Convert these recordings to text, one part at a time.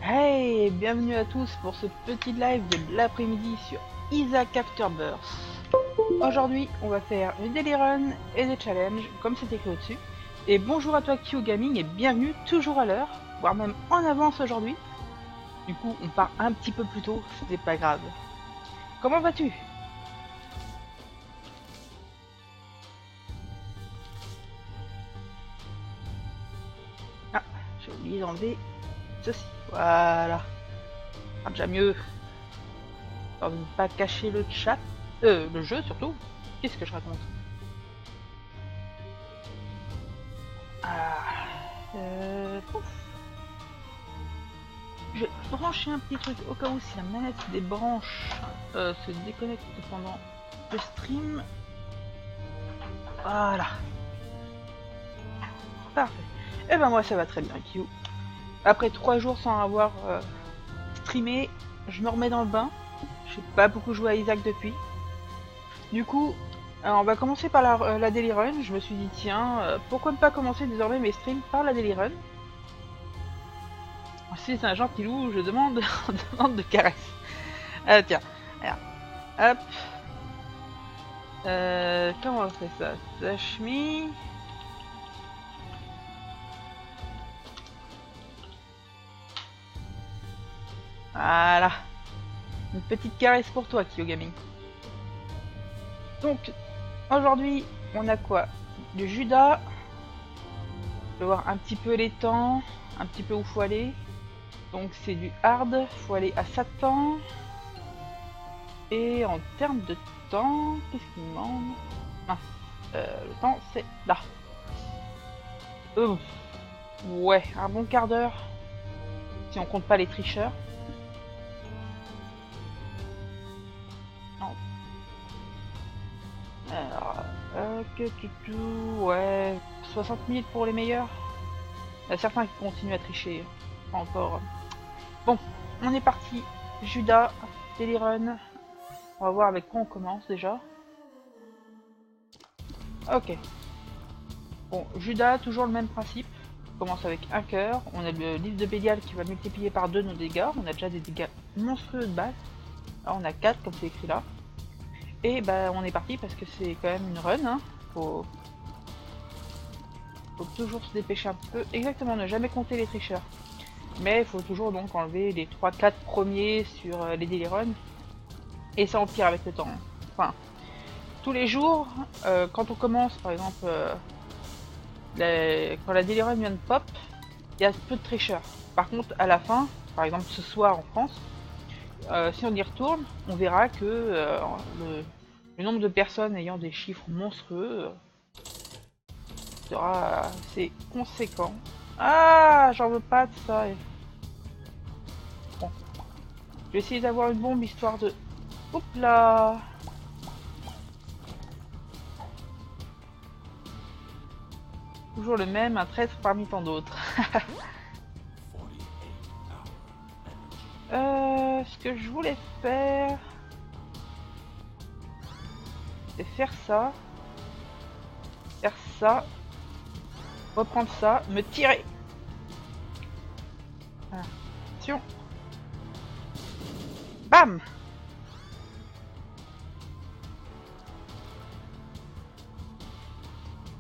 Hey, bienvenue à tous pour ce petit live de l'après-midi sur Isaac Afterbirth. Aujourd'hui, on va faire une daily run et des challenges, comme c'est écrit au-dessus. Et bonjour à toi Q Gaming et bienvenue toujours à l'heure, voire même en avance aujourd'hui. Du coup, on part un petit peu plus tôt, c'est pas grave. Comment vas-tu? Ah, j'ai oublié d'enlever ceci. Voilà. Ah, déjà mieux. Histoire de ne pas cacher le chat. Le jeu surtout. Qu'est-ce que je raconte? Ah. Pouf. Je vais brancher un petit truc au cas où si la manette des branches se déconnecte pendant le stream. Voilà. Parfait. Et ben moi ça va très bien, Q. Après 3 jours sans avoir streamé, je me remets dans le bain. J'ai pas beaucoup joué à Isaac depuis. Du coup, on va commencer par la Daily Run. Je me suis dit tiens, pourquoi ne pas commencer désormais mes streams par la Daily Run. Si c'est un gentil loup, je demande, demande de caresse. Tiens, alors, hop. Comment on fait ça? Slash me. Voilà. Une petite caresse pour toi, Kiyogami. Donc, aujourd'hui, on a quoi? Du Judas. Je vais voir un petit peu les temps, un petit peu où faut aller. Donc, c'est du hard, faut aller à Satan. Et en termes de temps, qu'est-ce qu'il me demande? Mince, le temps, c'est là. Ouais, un bon quart d'heure. Si on compte pas les tricheurs. Non. Alors, que tout, ouais, 60 000 pour les meilleurs. Il y a certains qui continuent à tricher. Pas encore. Bon, on est parti. Judas, Daily Run. On va voir avec quoi on commence déjà. Ok. Bon, Judas, toujours le même principe. On commence avec un cœur. On a le livre de Bélial qui va multiplier par 2 nos dégâts. On a déjà des dégâts monstrueux de base. Alors on a 4 comme c'est écrit là. Et bah on est parti parce que c'est quand même une run. Hein. Faut toujours se dépêcher un peu. Exactement, ne jamais compter les tricheurs. Mais il faut toujours donc enlever les 3-4 premiers sur les daily runs. Et ça empire avec le temps. Enfin, tous les jours, quand on commence, par exemple, quand la daily run vient de pop, il y a peu de tricheurs. Par contre, à la fin, par exemple ce soir en France, si on y retourne, on verra que le nombre de personnes ayant des chiffres monstrueux sera assez conséquent. Ah, j'en veux pas de ça. Bon, je vais essayer d'avoir une bombe histoire de... Hop là. Toujours le même, un traître parmi tant d'autres. Ce que je voulais faire... c'est faire ça. Faire ça. Reprendre ça. Me tirer. Attention. Bam.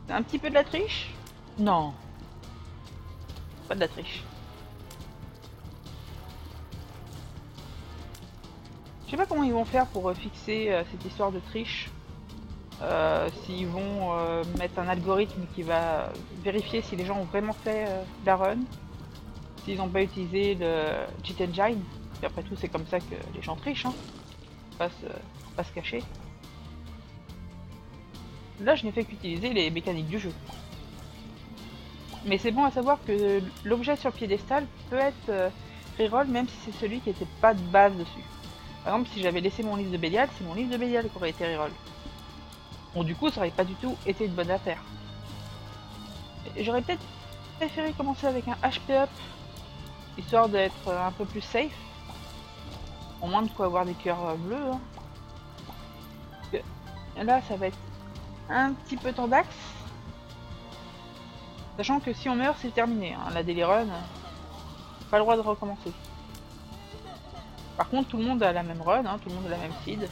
C'est un petit peu de la triche? Non. Pas de la triche. Je sais pas comment ils vont faire pour fixer cette histoire de triche. S'ils vont mettre un algorithme qui va vérifier si les gens ont vraiment fait la run. S'ils n'ont pas utilisé le cheat engine. Et après tout, c'est comme ça que les gens trichent. Hein. Pas se cacher. Là, je n'ai fait qu'utiliser les mécaniques du jeu. Mais c'est bon à savoir que l'objet sur le piédestal peut être reroll même si c'est celui qui n'était pas de base dessus. Par exemple, si j'avais laissé mon livre de Bélial, c'est mon livre de Bélial qui aurait été reroll. Bon, du coup, ça aurait pas du tout été une bonne affaire. J'aurais peut-être préféré commencer avec un HP up, histoire d'être un peu plus safe. Au moins de quoi avoir des cœurs bleus. Hein. Là, ça va être un petit peu tendax. Sachant que si on meurt, c'est terminé. Hein. La daily run, pas le droit de recommencer. Par contre, tout le monde a la même run, hein, tout le monde a la même seed.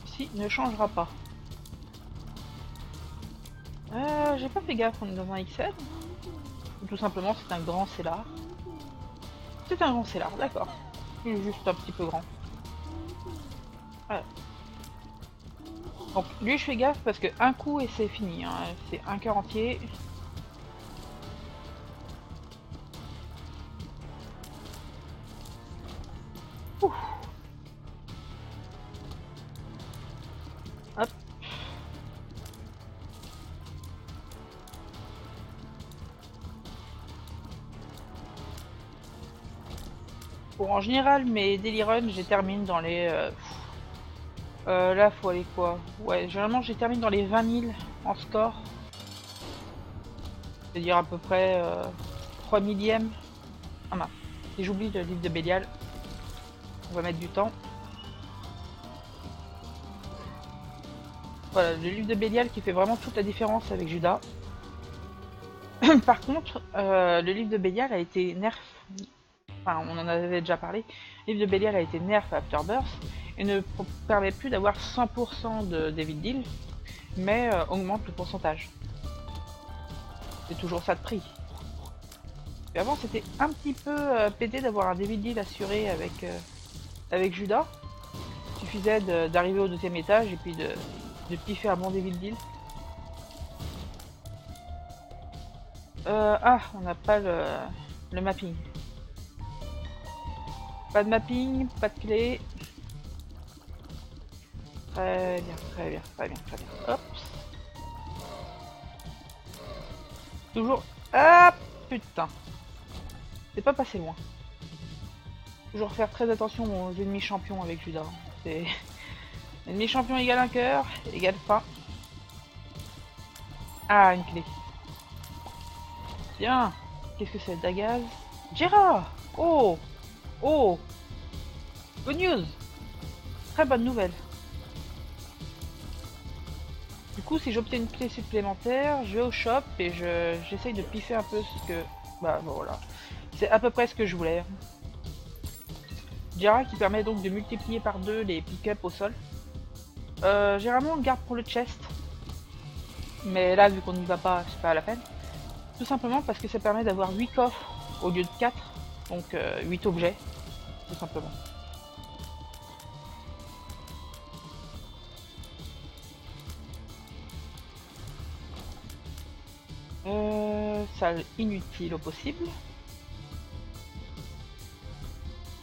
Ici, ne changera pas. J'ai pas fait gaffe, on est dans un XL. Ou tout simplement, c'est un grand Cellar. C'est un grand Cellar, d'accord. Il est juste un petit peu grand. Voilà. Donc, lui, je fais gaffe parce que un coup et c'est fini. Hein. C'est un cœur entier. Ouf. Hop. Bon, en général, mes daily runs, je termine dans les... là, faut aller quoi? Ouais, généralement, je termine dans les 20 000 en score. C'est-à-dire à peu près 3 millièmes. Ah mince, si j'oublie le livre de Bélial, on va mettre du temps. Voilà, le livre de Bélial qui fait vraiment toute la différence avec Judas. Par contre, le livre de Bélial a été nerf. Enfin, on en avait déjà parlé. Le livre de Bélial a été nerf à Afterbirth et ne permet plus d'avoir 100% de Devil Deal, mais augmente le pourcentage. C'est toujours ça de prix. Et avant, c'était un petit peu pété d'avoir un Devil Deal assuré avec Judas. Il suffisait d'arriver au deuxième étage et puis de piffer un bon Devil Deal. Ah, on n'a pas le mapping. Pas de mapping, pas de clé. Très bien, très bien, très bien, très bien. Hop. Toujours... Ah, putain. C'est pas passé loin. Toujours faire très attention aux ennemis champions avec Judas. C'est... Ennemi champion égale un cœur, égale pas. Ah, une clé. Bien. Qu'est-ce que c'est? Dagaz? Gérard! Oh! Oh! Good news! Très bonne nouvelle. Du coup, si j'obtiens une clé supplémentaire, je vais au shop et j'essaye de piffer un peu ce que... Bah voilà. C'est à peu près ce que je voulais. Jera qui permet donc de multiplier par 2 les pick-up au sol. Généralement on le garde pour le chest. Mais là, vu qu'on n'y va pas, c'est pas la peine. Tout simplement parce que ça permet d'avoir 8 coffres au lieu de 4. Donc 8 objets, tout simplement. Salle inutile au possible.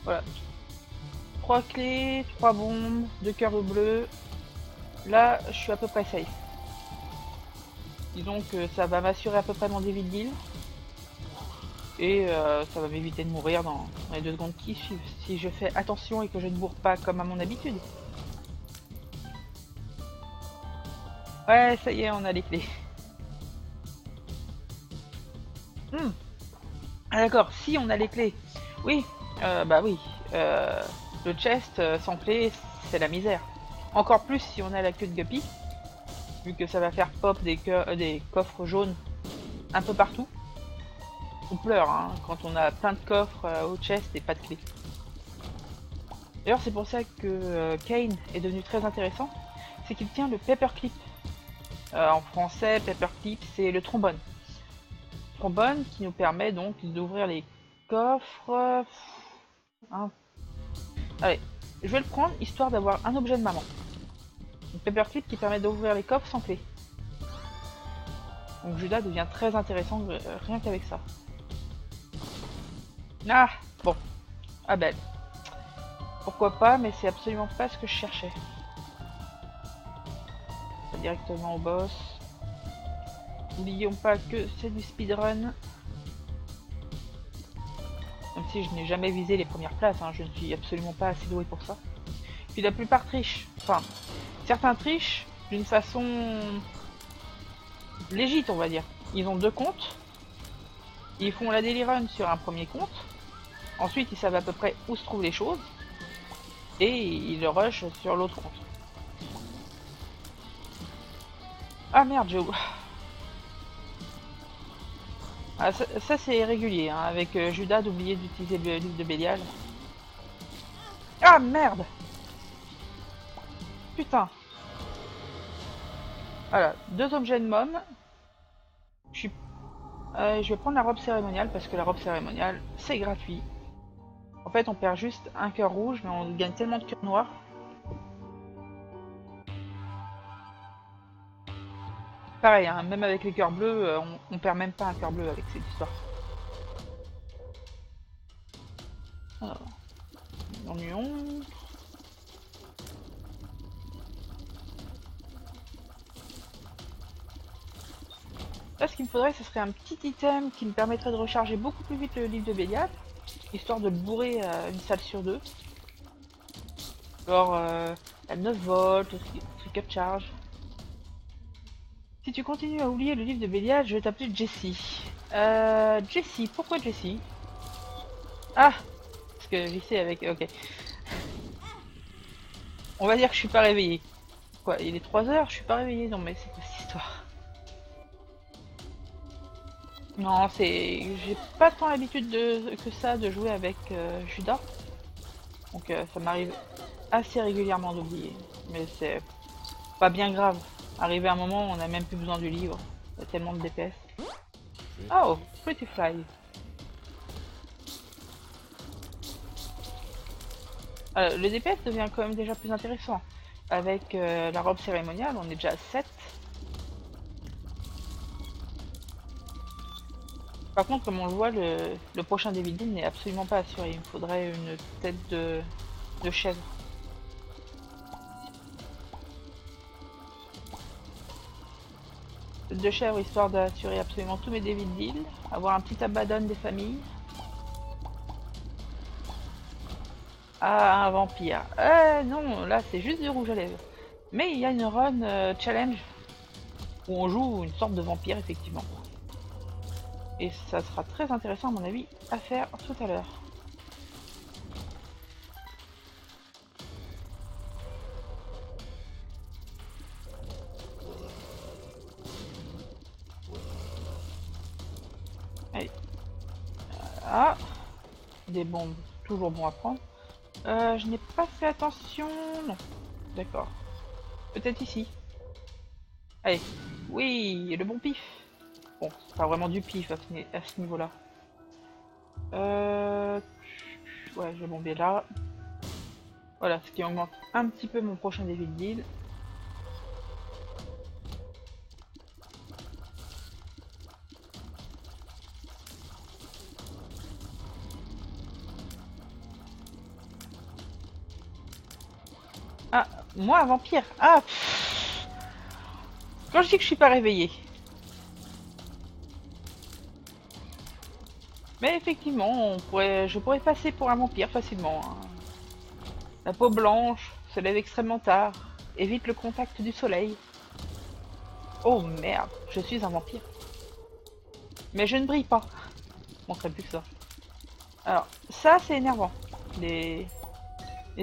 Voilà. 3 clés, 3 bombes, 2 cœurs bleus. Là, je suis à peu près safe. Disons que ça va m'assurer à peu près mon Devil Deal. Et ça va m'éviter de mourir dans les 2 secondes qui suivent. Si je fais attention et que je ne bourre pas comme à mon habitude. Ouais, ça y est, on a les clés. Ah d'accord, si on a les clés. Oui, bah oui. Le chest sans clé, c'est la misère. Encore plus si on a la queue de Guppy. Vu que ça va faire pop des coffres jaunes un peu partout. On pleure hein, quand on a plein de coffres au chest et pas de clés. D'ailleurs c'est pour ça que Kane est devenu très intéressant. C'est qu'il tient le paperclip. En français, paperclip c'est le trombone. Trombone qui nous permet donc d'ouvrir les coffres. Hein. Allez, je vais le prendre histoire d'avoir un objet de maman. Une paperclip qui permet d'ouvrir les coffres sans clé. Donc Judas devient très intéressant rien qu'avec ça. Ah, bon. Ah belle. Pourquoi pas, mais c'est absolument pas ce que je cherchais. Pas directement au boss. N'oublions pas que c'est du speedrun. Même si je n'ai jamais visé les premières places, hein, je ne suis absolument pas assez doué pour ça. Puis la plupart trichent. Enfin, certains trichent d'une façon légite, on va dire. Ils ont 2 comptes. Ils font la daily run sur un premier compte. Ensuite, ils savent à peu près où se trouvent les choses. Et ils le rush sur l'autre compte. Ah merde, j'ai... Ah, ça c'est régulier, hein, avec Judas d'oublier d'utiliser le livre de Bélial. Ah merde! Putain! Voilà, 2 objets de môme. Je vais prendre la robe cérémoniale parce que la robe cérémoniale, c'est gratuit. En fait, on perd juste un cœur rouge, mais on gagne tellement de cœurs noirs. Pareil, hein, même avec les cœurs bleus, on perd même pas un cœur bleu avec cette histoire. Alors, on y honte. Là, ce qu'il me faudrait, ce serait un petit item qui me permettrait de recharger beaucoup plus vite le livre de Bélial, histoire de le bourrer à une salle sur 2. Genre, à 9 volts, truc up charge. Si tu continues à oublier le livre de Bélial, je vais t'appeler Jessie. Jessie, pourquoi Jessie? Ah, parce que j'essaie avec... Ok. On va dire que je suis pas réveillée. Quoi, il est 3 heures, je suis pas réveillée. Non mais c'est quoi cette histoire? Non, c'est... J'ai pas tant l'habitude que ça de jouer avec Judas. Donc ça m'arrive assez régulièrement d'oublier. Mais c'est pas bien grave. Arrivé à un moment, on n'a même plus besoin du livre. Il y a tellement de DPS. Oh, Pretty Fly. Le DPS devient quand même déjà plus intéressant. Avec la robe cérémoniale, on est déjà à 7. Par contre, comme on le voit, le prochain David Dean n'est absolument pas assuré. Il me faudrait une tête de chèvre. Tête de chèvre, histoire d'assurer absolument tous mes David Deal. Avoir un petit abaddon des familles. Ah, un vampire. Non, là c'est juste du rouge à lèvres. Mais il y a une run challenge où on joue une sorte de vampire, effectivement. Et ça sera très intéressant, à mon avis, à faire tout à l'heure. Allez. Ah, des bombes, toujours bon à prendre. Je n'ai pas fait attention. Non. D'accord. Peut-être ici. Allez. Oui, le bon pif. Bon, c'est pas vraiment du pif à ce niveau-là. Ouais, je vais bomber là. Voilà, ce qui augmente un petit peu mon prochain David Deal. Ah, moi, un vampire. Ah, pff. Quand je dis que je suis pas réveillée. Mais effectivement, je pourrais passer pour un vampire facilement. Hein. La peau blanche, se lève extrêmement tard, évite le contact du soleil. Oh merde, je suis un vampire. Mais je ne brille pas. Je montrerai plus que ça. Alors, ça c'est énervant. Les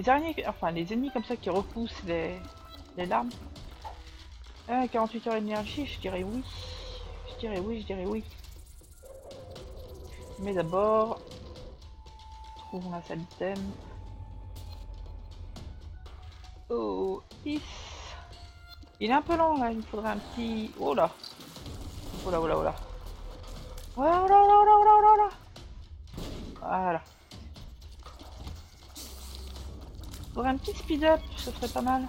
araignées, enfin les ennemis comme ça qui repoussent les larmes. 48 heures d'énergie, je dirais oui. Je dirais oui, je dirais oui. Mais d'abord, trouvons la salle d'item. Oh, is. Il est un peu lent là, il me faudrait un petit... Oh là. Oh là, oh là, oh là. Oh là, oh là, oh là, oh là, oh là, oh là. Voilà. Il faudrait un petit speed up, ce serait pas mal.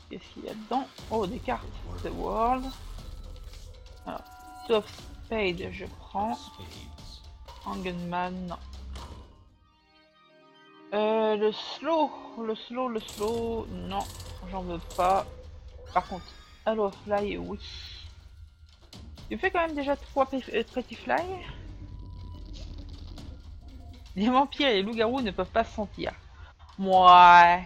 Qu'est-ce qu'il y a dedans? Oh, des cartes. The World. Alors, Top Spade, je prends. Hangman, non. Le slow, non, j'en veux pas. Par contre, Hello Fly, oui. Tu fais quand même déjà 3 Pretty Fly. Les vampires et les loups-garous ne peuvent pas se sentir. Moi,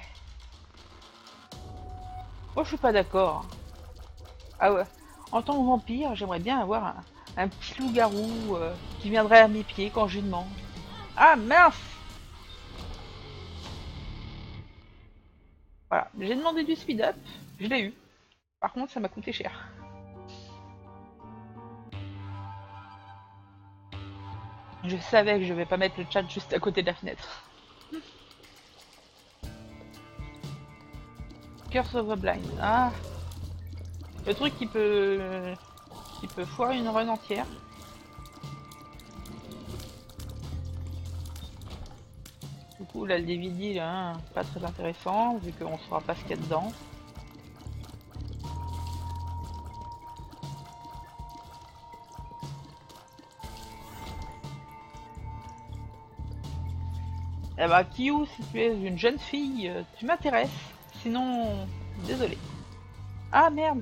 moi je suis pas d'accord. Ah ouais. En tant que vampire, j'aimerais bien avoir un petit loup-garou qui viendrait à mes pieds quand je lui demande. Ah mince! Voilà, j'ai demandé du speed up, je l'ai eu. Par contre, ça m'a coûté cher. Je savais que je vais pas mettre le chat juste à côté de la fenêtre. Curse of the Blind. Ah, le truc qui peut foirer une run entière. Du coup là le DVD là, hein, pas très intéressant vu qu'on saura pas ce qu'il y a dedans. Eh bah Kiyu, si tu es une jeune fille, tu m'intéresses. Sinon, désolé. Ah merde.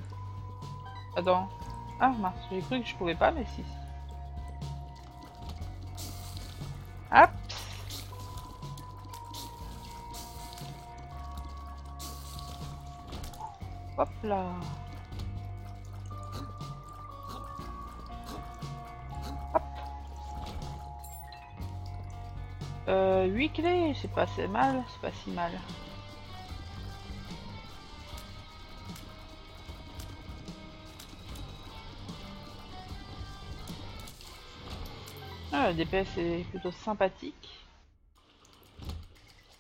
Attends. Ah mince, j'ai cru que je pouvais pas, mais si. Hop. Hop là. Hop. 8 clés, c'est pas assez mal, c'est pas si mal. Ah, le DPS est plutôt sympathique.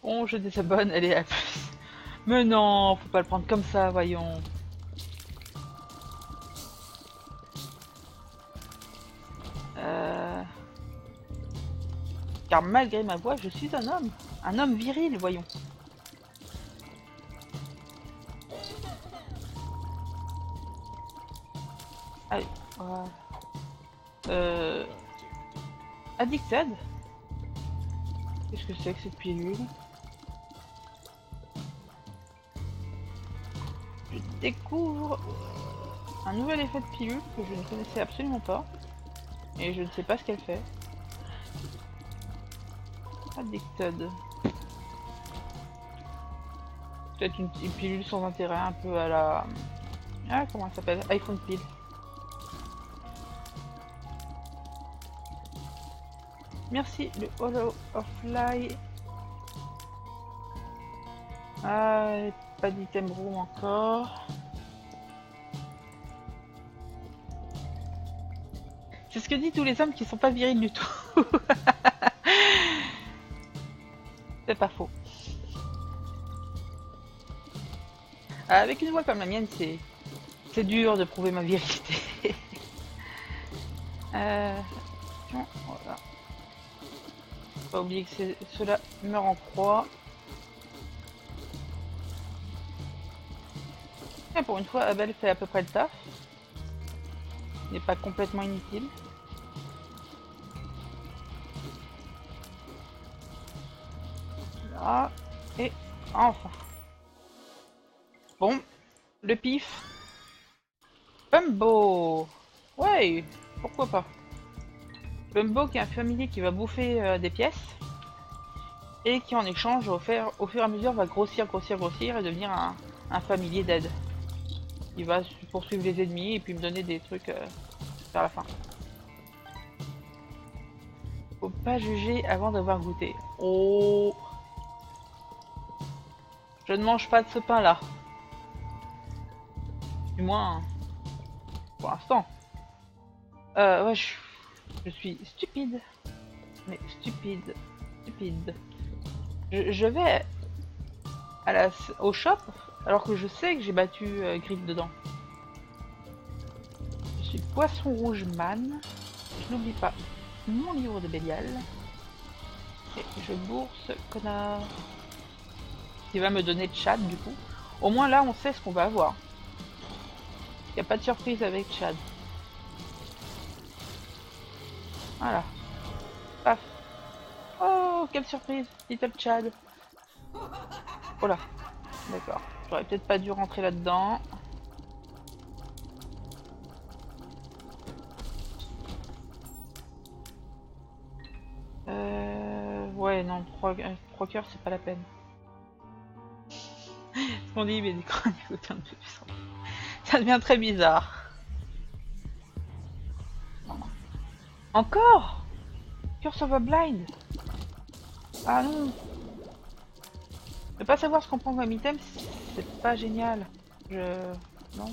Bon, je désabonne, elle est à plus. Mais non, faut pas le prendre comme ça, voyons. Car malgré ma voix, je suis un homme. Un homme viril, voyons. Allez, voilà. Addicted. Qu'est-ce que c'est que cette pilule? Je découvre un nouvel effet de pilule que je ne connaissais absolument pas. Et je ne sais pas ce qu'elle fait. Addicted. Peut-être une pilule sans intérêt, un peu à la... Ah, comment elle s'appelle? iPhone Pill. Merci, le Hollow of Light. Ah, pas d'item room encore. C'est ce que disent tous les hommes qui sont pas virils du tout. C'est pas faux. Avec une voix comme la mienne, c'est dur de prouver ma virilité. Voilà. Faut pas oublier que cela meurt en croix. Et pour une fois, Abel fait à peu près le taf. Il n'est pas complètement inutile. Là, et enfin. Bon, le pif. Pumbo. Ouais, pourquoi pas. Pumbo qui est un familier qui va bouffer des pièces. Et qui en échange, au fur et à mesure, va grossir et devenir un familier d'aide. Il va poursuivre les ennemis et puis me donner des trucs vers la fin. Faut pas juger avant d'avoir goûté. Oh, je ne mange pas de ce pain là. Du moins, pour l'instant. Ouais, je suis stupide. Mais stupide. Je vais au shop alors que je sais que j'ai battu Griff dedans. Je suis poisson rouge man. Je n'oublie pas mon livre de Bélial. Et je bourse connard. Qui va me donner Chad du coup. Au moins là on sait ce qu'on va avoir. Il n'y a pas de surprise avec Chad. Voilà. Paf. Oh, quelle surprise, Little Chad. Oh là. D'accord. J'aurais peut-être pas dû rentrer là-dedans. Ouais, non, 3 cœurs, c'est pas la peine. Ce qu'on dit, mais des chroniques aucun de plus. Ça devient très bizarre. Encore Curse of a Blind. Ah non. Ne pas savoir ce qu'on prend comme item, c'est pas génial. Non.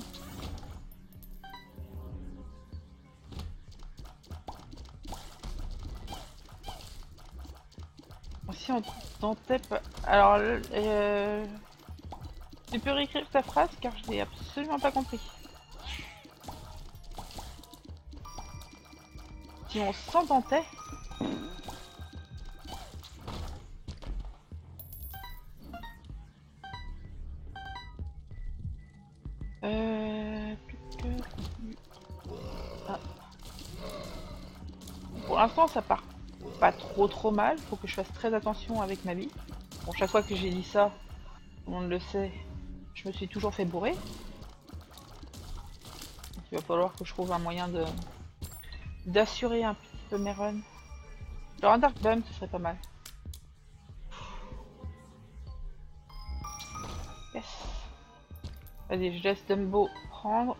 Si on tentait pas... Alors, tu peux réécrire ta phrase car je n'ai absolument pas compris. Si on s'entendait... Plus que... Ah. Pour l'instant, ça part pas trop mal. Faut que je fasse très attention avec ma vie. Bon, chaque fois que j'ai dit ça, tout le monde le sait, je me suis toujours fait bourrer. Donc, il va falloir que je trouve un moyen de d'assurer un petit peu mes runs. Genre un Dark Bum, ce serait pas mal. Yes. Allez, je laisse Dumbo prendre.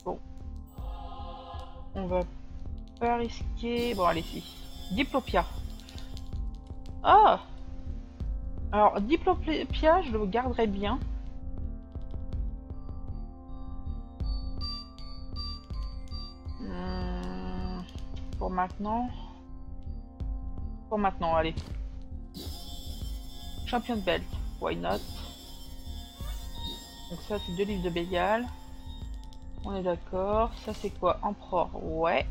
Bon. On va pas risquer... Bon, allez, si. Diplopia. Ah! Alors, Diplopia, je le garderai bien. Pour maintenant... Pour maintenant, allez. Champion de belt, why not? Donc ça, c'est 2 livres de Bélial. On est d'accord. Ça, c'est quoi? Empereur, ouais.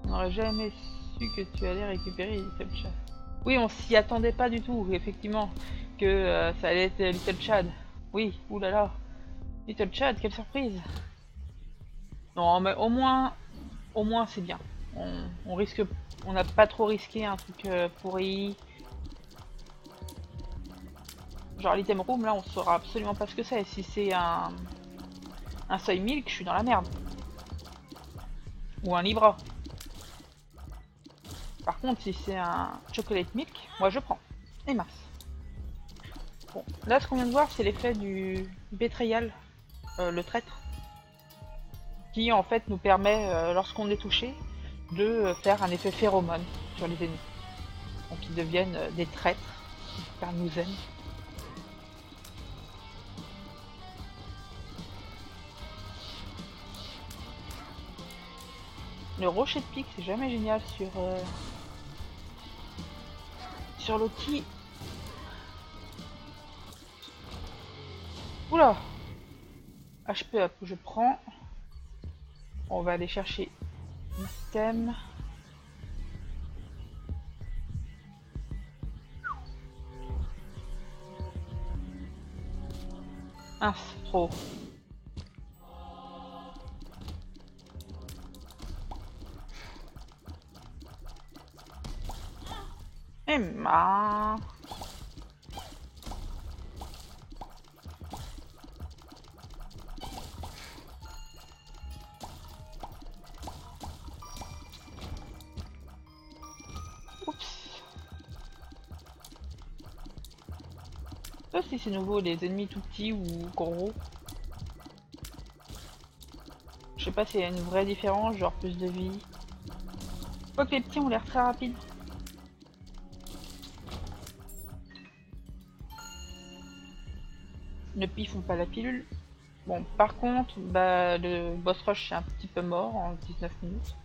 On n'aurait jamais su que tu allais récupérer Little Chad. Oui, on s'y attendait pas du tout, effectivement, que ça allait être Little Chad. Oui, oulala. Little Chad, quelle surprise. Non, mais au moins c'est bien. On risque, on n'a pas trop risqué un truc pourri. Genre l'item room, là, on saura absolument pas ce que c'est. Si c'est un soy milk, je suis dans la merde. Ou un Libra. Par contre, si c'est un chocolate milk, moi je prends. Et mince. Bon, là, ce qu'on vient de voir, c'est l'effet du Betrayal, le traître, qui en fait nous permet, lorsqu'on est touché, de faire un effet phéromone sur les ennemis. Donc ils deviennent des traîtres, car ils nous aiment. Le rocher de pique, c'est jamais génial sur l'outil. Oula! HP up, je prends. On va aller chercher l'item. Ah, c'est trop. Emma. Oups. Ça aussi c'est nouveau, les ennemis tout petits ou gros. Je sais pas s'il y a une vraie différence, genre plus de vie. Quoique les petits ont l'air très rapides. Ne piffons pas la pilule. Bon, par contre, bah, le boss rush c'est un petit peu mort en 19 minutes.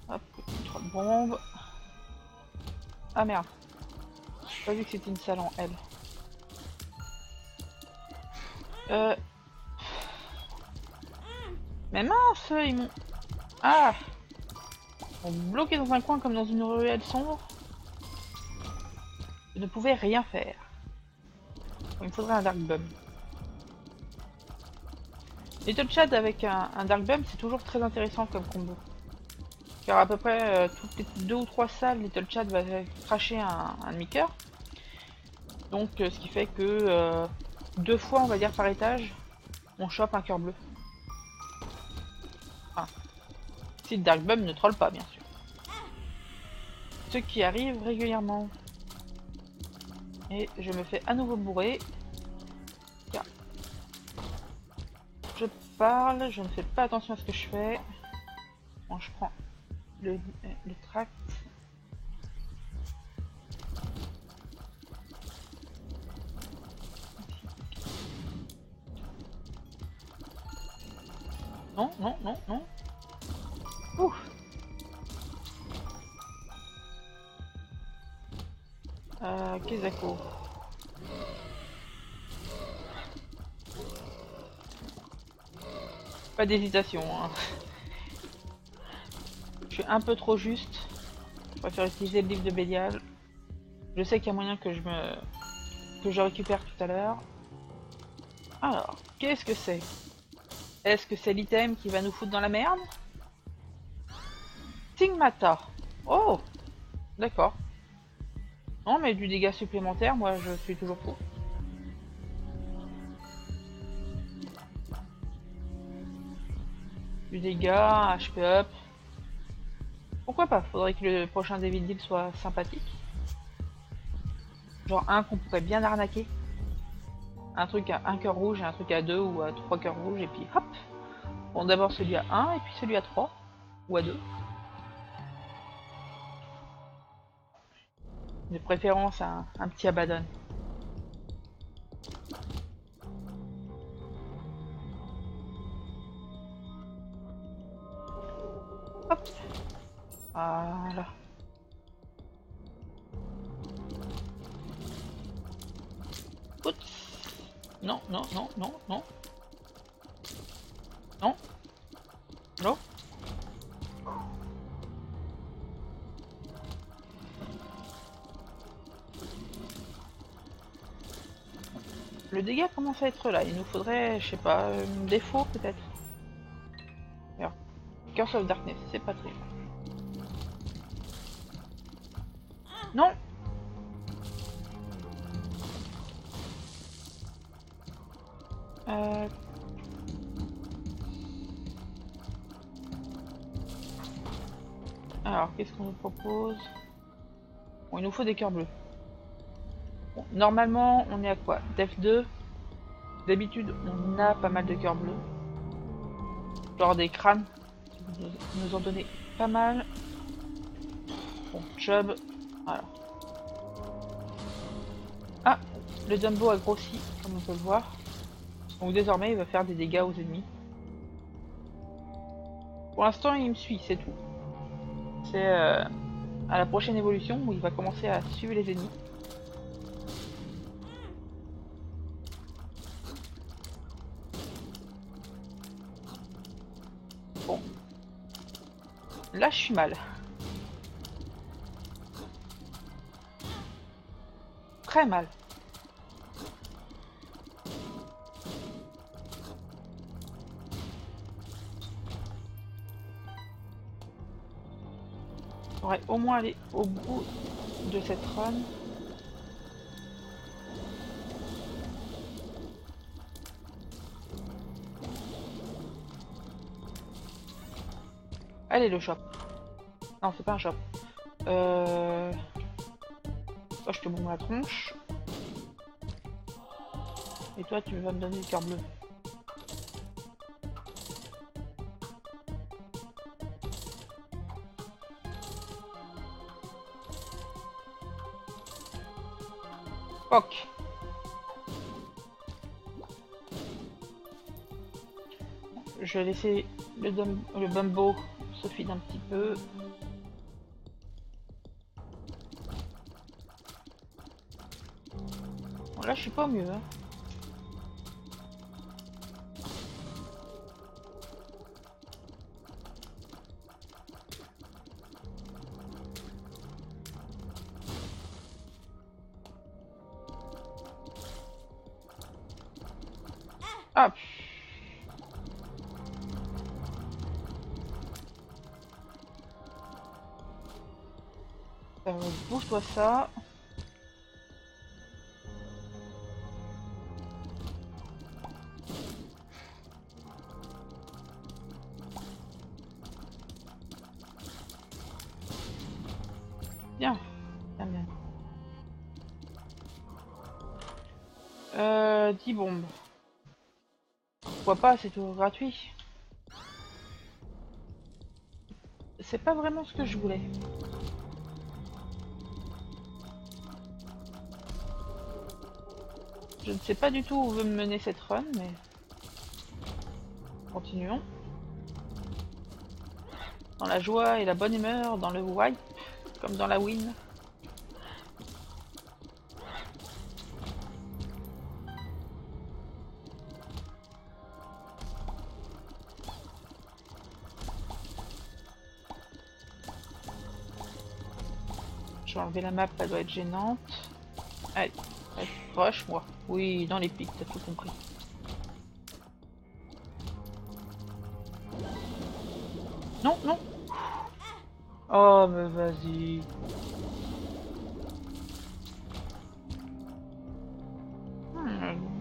Hop, 3 bombes. Ah merde. J'ai pas vu que c'était une salle en L. Mais mince, ils m'ont... Ah! Ils m'ont bloqué dans un coin comme dans une ruelle sombre. Je ne pouvais rien faire. Il me faudrait un Dark Bum. Little Chad avec un Dark Bum, c'est toujours très intéressant comme combo. Car à peu près toutes les 2 ou 3 salles, Little Chad va cracher un demi-cœur. Donc ce qui fait que 2 fois, on va dire par étage, on chope un cœur bleu. Enfin, si le Dark Bum ne troll pas, bien sûr. Ce qui arrive régulièrement. Et je me fais à nouveau bourrer. Car je parle, je ne fais pas attention à ce que je fais. Bon, je prends le tract. Non, non, non, non. Ouh. Kezako. Pas d'hésitation, hein. Je suis un peu trop juste. Je préfère utiliser le livre de Bélial. Je sais qu'il y a moyen que je récupère tout à l'heure. Alors, qu'est-ce que c'est? Est-ce que c'est l'item qui va nous foutre dans la merde? Stigmata. Oh, d'accord. Non, mais du dégât supplémentaire, moi je suis toujours pour. Du dégât, HP up. Pourquoi pas? Faudrait que le prochain Devil Deal soit sympathique. Genre un qu'on pourrait bien arnaquer. Un truc à 1 cœur rouge et un truc à 2 ou à 3 cœurs rouges et puis hop. Bon, d'abord celui à 1 et puis celui à 3 ou à 2. De préférence un petit Abaddon. Hop. Voilà. Oups. Non, non, non, non, non. Non. Non. Le dégât commence à être là. Il nous faudrait, je sais pas, un défaut peut-être. Alors, Curse of Darkness, c'est pas terrible. Non. Alors, qu'est-ce qu'on nous propose? Bon, il nous faut des cœurs bleus. Bon, normalement, on est à quoi? Def 2. D'habitude, on a pas mal de cœurs bleus. Genre des crânes. Ils nous en donné pas mal. Bon, Chubb. Voilà. Ah, le Dumbo a grossi, comme on peut le voir. Donc désormais, il va faire des dégâts aux ennemis. Pour l'instant, il me suit, c'est tout. C'est à la prochaine évolution où il va commencer à suivre les ennemis. Bon. Là, je suis mal. Très mal. On pourrait au moins aller au bout de cette run. Allez, le shop. Non, c'est pas un shop. Oh, je te bombe la tronche. Et toi, tu vas me donner du cœur bleu. Ok. Je vais laisser le Bumbo se filer un petit peu. Bon, là, je suis pas au mieux. Hein. Ah. Bouge-toi ça. Bien. Bien, bien. 10 bombes. Pourquoi pas, c'est tout gratuit. C'est pas vraiment ce que je voulais. Je ne sais pas du tout où veut me mener cette run, mais... Continuons. dans la joie et la bonne humeur, dans le wipe, comme dans la win. Je vais enlever la map, elle doit être gênante. Allez, proche moi. Oui, dans les pics, t'as tout compris. Non, non. Oh, mais vas-y.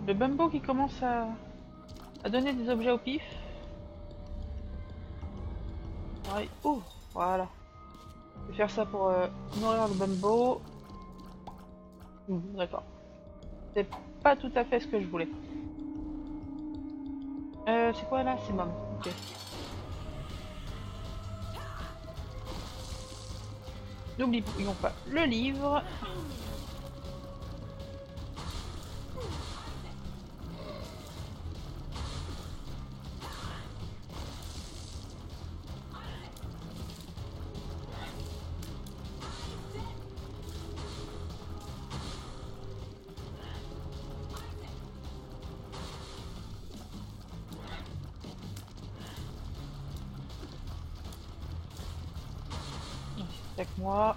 Le Bumbo qui commence à donner des objets au pif. Ouais. Oh, voilà. Je vais faire ça pour nourrir le Bumbo. D'accord. C'est pas tout à fait ce que je voulais. C'est quoi là? C'est Mom. Ok. N'oublions pas le livre. Avec moi.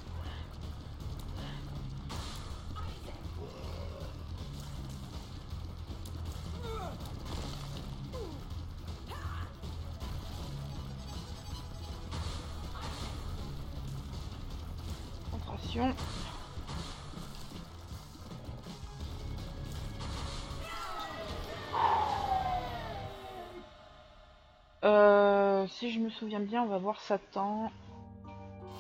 Concentration. Si je me souviens bien, on va voir Satan.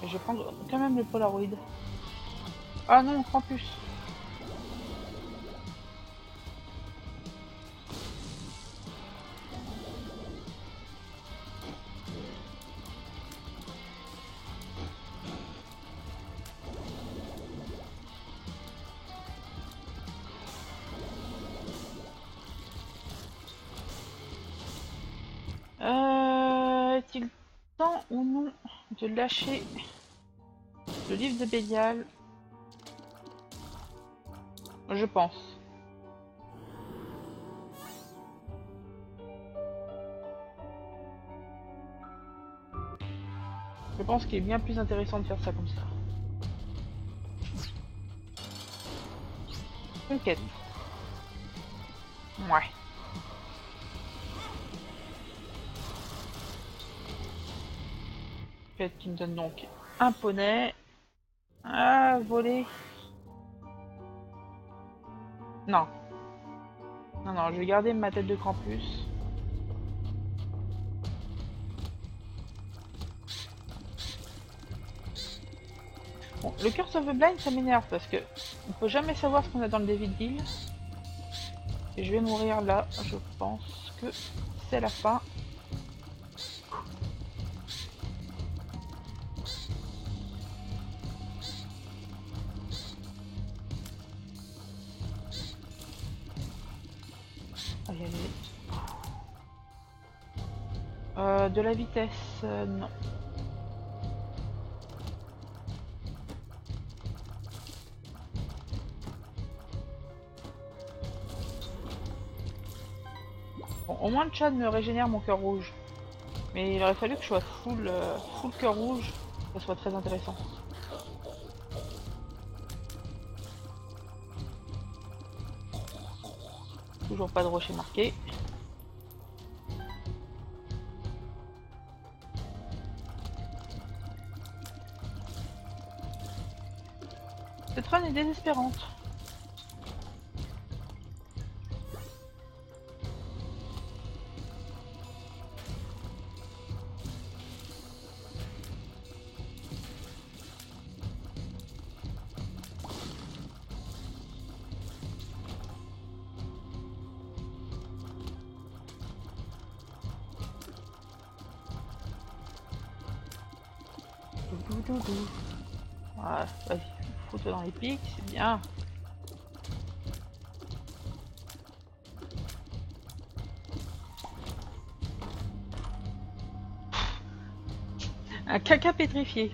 Et je vais prendre quand même le Polaroid. Ah non, Krampus. Est-il temps ou non de lâcher le livre de Bélial? Je pense. Je pense qu'il est bien plus intéressant de faire ça comme ça. Conquête. Ouais. Quête qui me donne donc un poney. Ah, voler. Non. Non, non, je vais garder ma tête de Krampus. Bon, le Curse of the Blind, ça m'énerve parce que on peut jamais savoir ce qu'on a dans le David Deal. Et je vais mourir là, je pense que c'est la fin. Aïe, aïe, aïe. De la vitesse, non. Bon, au moins le Chad me régénère mon cœur rouge. Mais il aurait fallu que je sois full cœur rouge, que ça soit très intéressant. Toujours pas de rocher marqué. Cette run est désespérante. Voilà, vas-y, fous-toi dans les pics, c'est bien. Un caca pétrifié.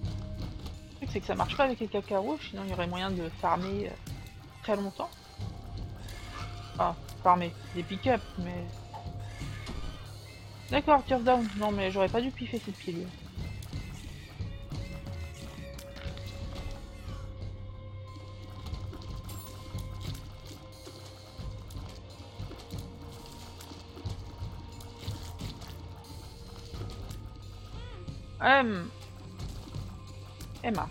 Le truc c'est que ça marche pas avec les caca rouges, sinon il y aurait moyen de farmer très longtemps. Ah, farmer, des pick-up, mais... D'accord, turf down. Non mais j'aurais pas dû piffer cette pilule. Et mince.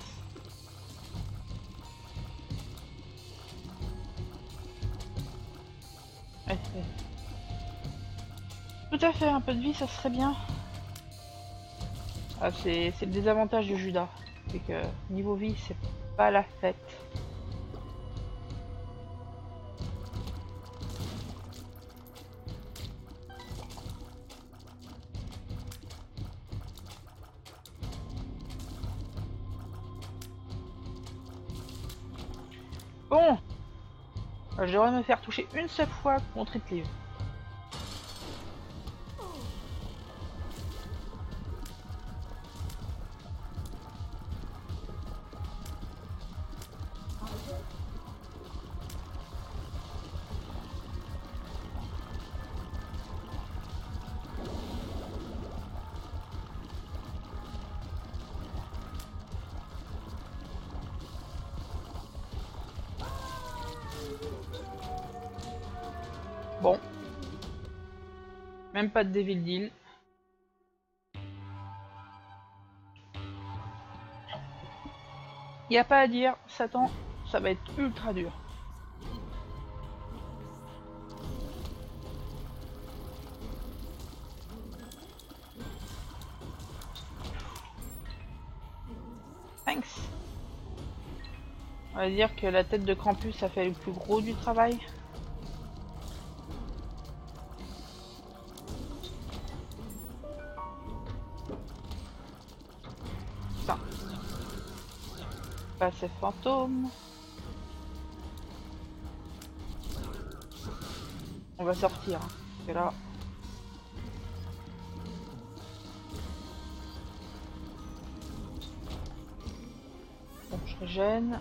Ouais, ouais. Tout à fait, un peu de vie, ça serait bien. Ah, c'est le désavantage de Judas. C'est que niveau vie, c'est pas la fête. Bon, je devrais me faire toucher une seule fois contre Hitler. Bon. Même pas de Devil Deal. Y a pas à dire, Satan, ça va être ultra dur. Thanks. On va dire que la tête de Krampus a fait le plus gros du travail. Putain. Pas ces fantômes. On va sortir. Hein. Parce que là... Bon, je régène.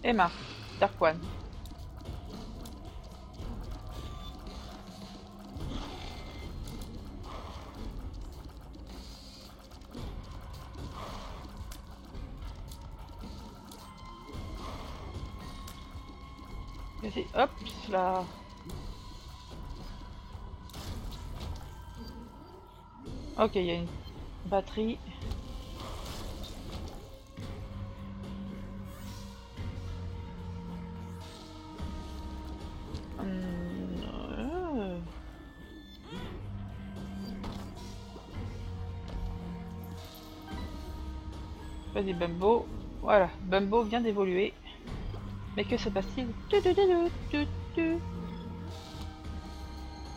Emma, Dark One. Vas-y, hop, là. Ok, il y a une batterie. Vas-y Bumbo. Voilà, Bumbo vient d'évoluer. Mais que se passe-t-il?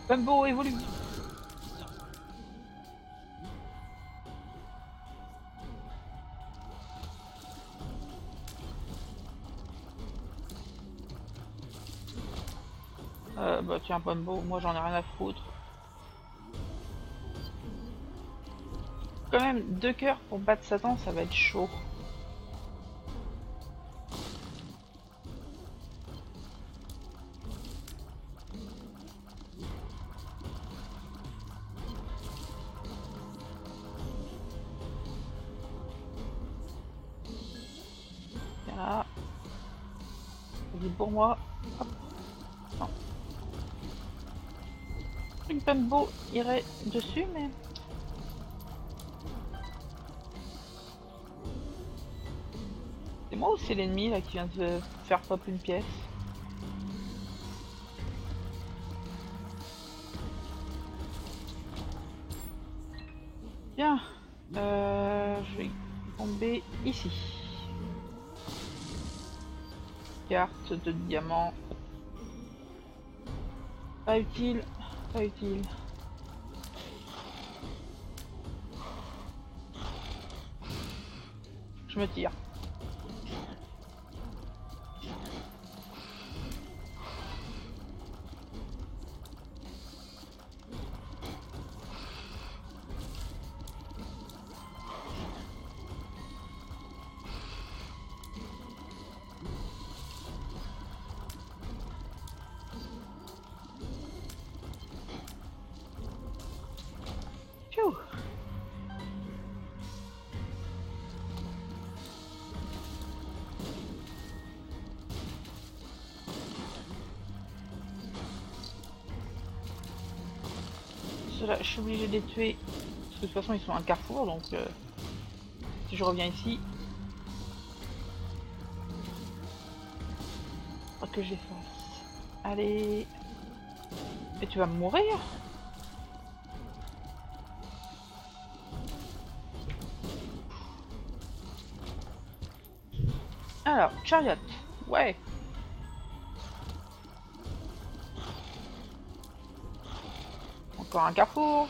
Bumbo évolue. Bah tiens Bumbo, moi j'en ai rien à foutre. Quand même, 2 cœurs pour battre Satan, ça va être chaud. Là. Vas-y pour moi. Hop. Non. Une Bumbo irait dessus, mais... C'est moi ou c'est l'ennemi là qui vient de faire pop une pièce? Bien. Je vais tomber ici. Carte de diamant. Pas utile. Pas utile. Je me tire. Ceux-là, je suis obligée de les tuer. Parce que de toute façon, ils sont à un carrefour, donc si je reviens ici, faut que je les fasse. Allez. Et tu vas mourir? Alors, chariot. Ouais. Encore un carrefour.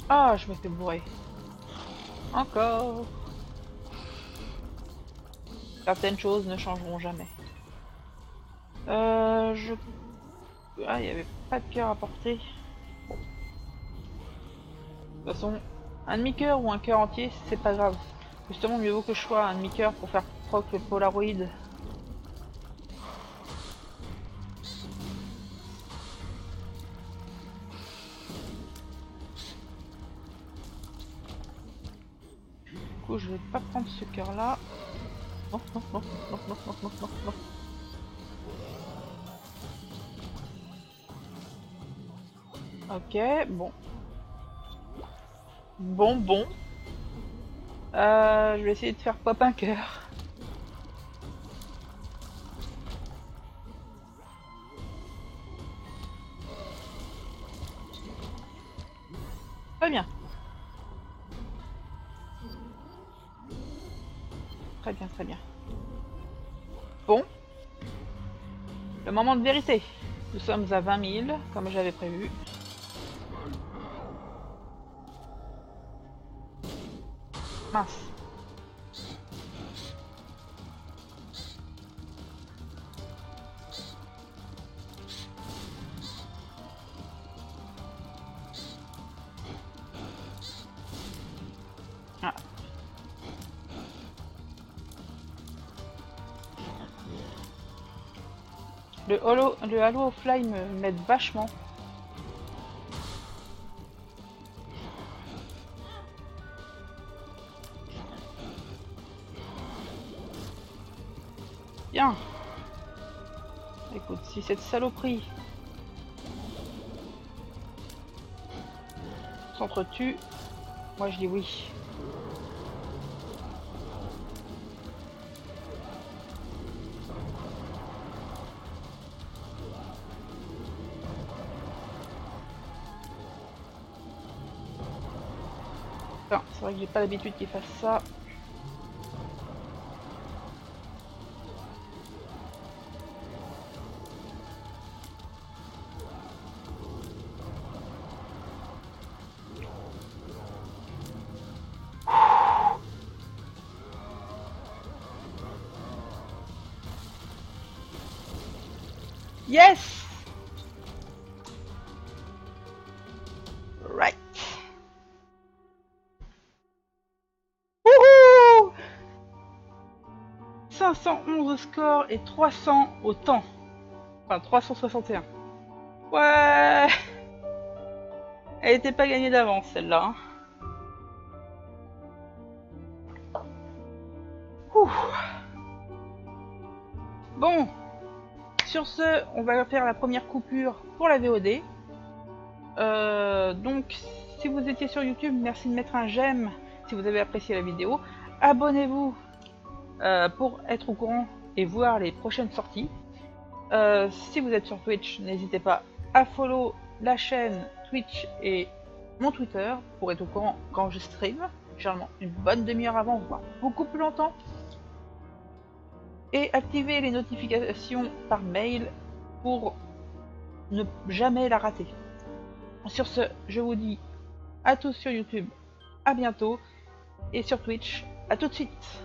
Ah, je me fais bourrer. Encore. Certaines choses ne changeront jamais. Je... Ah, il n'y avait pas de cœur à porter. Bon. De toute façon, un demi-cœur ou un cœur entier, c'est pas grave. Justement, mieux vaut que je sois un demi-cœur pour faire proc le Polaroid. Du coup, je vais pas prendre ce cœur-là. Non, non, non, non, non, non, non, non, non. Ok, bon. Bon. Je vais essayer de faire pop un cœur. Très bien. Très bien, très bien. Bon. Le moment de vérité. Nous sommes à 20 000, comme j'avais prévu. Mince. Ah. Le Halo Fly m'aide vachement. Bien. Écoute, si cette saloperie s'entretue, moi je dis oui. C'est vrai que j'ai pas l'habitude qu'il fasse ça. Yes! Right. Wouhou! 511 au score et 300 au temps. Enfin, 361. Ouais! Elle était pas gagnée d'avance, celle-là. Bon, sur ce, on va faire la première coupure pour la VOD. Donc, si vous étiez sur YouTube, merci de mettre un j'aime si vous avez apprécié la vidéo. Abonnez-vous pour être au courant et voir les prochaines sorties. Si vous êtes sur Twitch, n'hésitez pas à follow la chaîne Twitch et mon Twitter pour être au courant quand je stream. Généralement une bonne demi-heure avant, voire beaucoup plus longtemps. Et activez les notifications par mail pour ne jamais la rater. Sur ce, je vous dis à tous sur YouTube, à bientôt, et sur Twitch, à tout de suite.